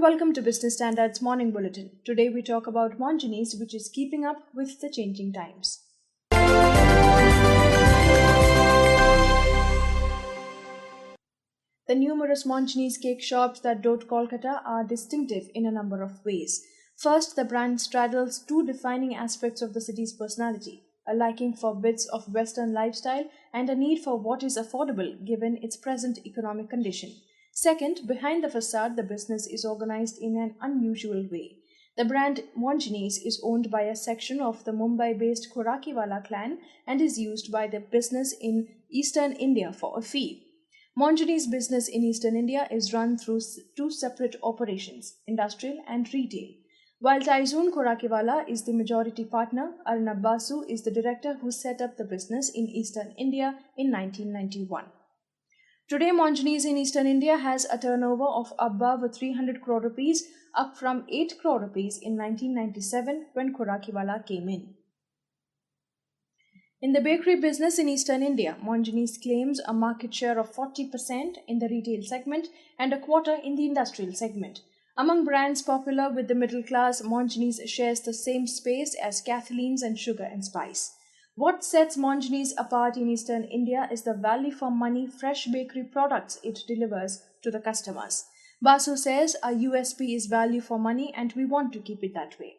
welcome to Business Standard's Morning Bulletin. Today we talk about Mongenis, which is keeping up with the changing times. The numerous Mongenis cake shops that dot Kolkata are distinctive in a number of ways. First, the brand straddles two defining aspects of the city's personality: a liking for bits of Western lifestyle and a need for what is affordable given its present economic condition. Second, behind the facade, the business is organized in an unusual way. The brand Mongenis is owned by a section of the Mumbai-based Khorakiwala clan and is used by the business in eastern India for a fee. Mongenis business in eastern India is run through two separate operations, industrial and retail. While Tyzoon Khorakiwala is the majority partner, Arnab Basu is the director who set up the business in eastern India in 1991. Today, Mongenis in eastern India has a turnover of above 300 crore rupees, up from 8 crore rupees in 1997 when Khorakiwala came in. In the bakery business in eastern India, Mongenis claims a market share of 40% in the retail segment and a quarter in the industrial segment. Among brands popular with the middle class, Mongenis shares the same space as Kathleen's and Sugar and Spice. What sets Mongenis apart in eastern India is the value for money fresh bakery products it delivers to the customers. Basu says our USP is value for money and we want to keep it that way.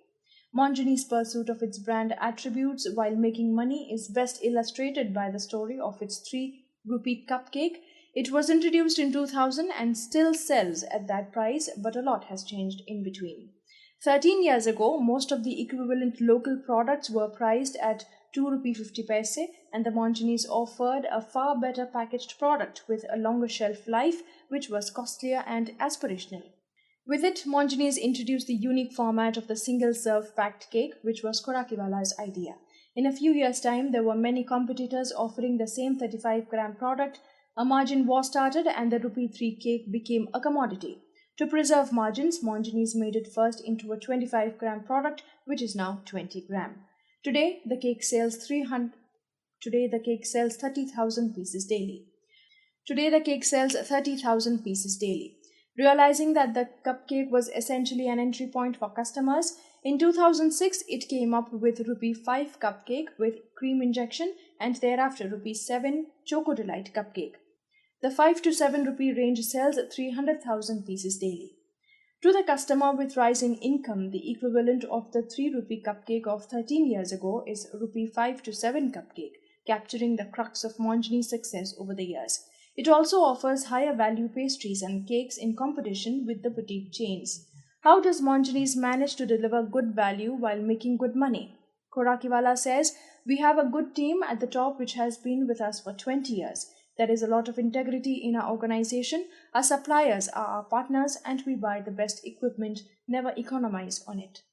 Mongenis' pursuit of its brand attributes while making money is best illustrated by the story of its 3 rupee cupcake. It was introduced in 2000 and still sells at that price, but a lot has changed in between. 13 years ago, most of the equivalent local products were priced at 2 rupee 50 paise, and the Mongenis offered a far better packaged product with a longer shelf life, which was costlier and aspirational. With it, Mongenis introduced the unique format of the single-serve packed cake, which was Khorakiwala's idea. In a few years' time, there were many competitors offering the same 35-gram product. A margin war started and the rupee 3 cake became a commodity. To preserve margins, Mongenis made it first into a 25-gram product, which is now 20-gram. Today, the cake sells 30,000 pieces daily. Realizing that the cupcake was essentially an entry point for customers, in 2006 it came up with rupee 5 cupcake with cream injection and thereafter rupee 7 Choco Delight cupcake. The 5 to 7 rupee range sells 300,000 pieces daily. To the customer with rising income, the equivalent of the 3 rupee cupcake of 13 years ago is rupee 5 to 7 cupcake, capturing the crux of Mongenis' success over the years. It also offers higher value pastries and cakes in competition with the boutique chains. How does Mongenis manage to deliver good value while making good money? Khorakiwala says, "We have a good team at the top which has been with us for 20 years. There is a lot of integrity in our organization. Our suppliers are our partners and we buy the best equipment, never economize on it."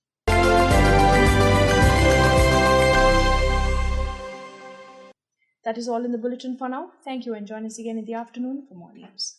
That is all in the bulletin for now. Thank you and join us again in the afternoon for more news.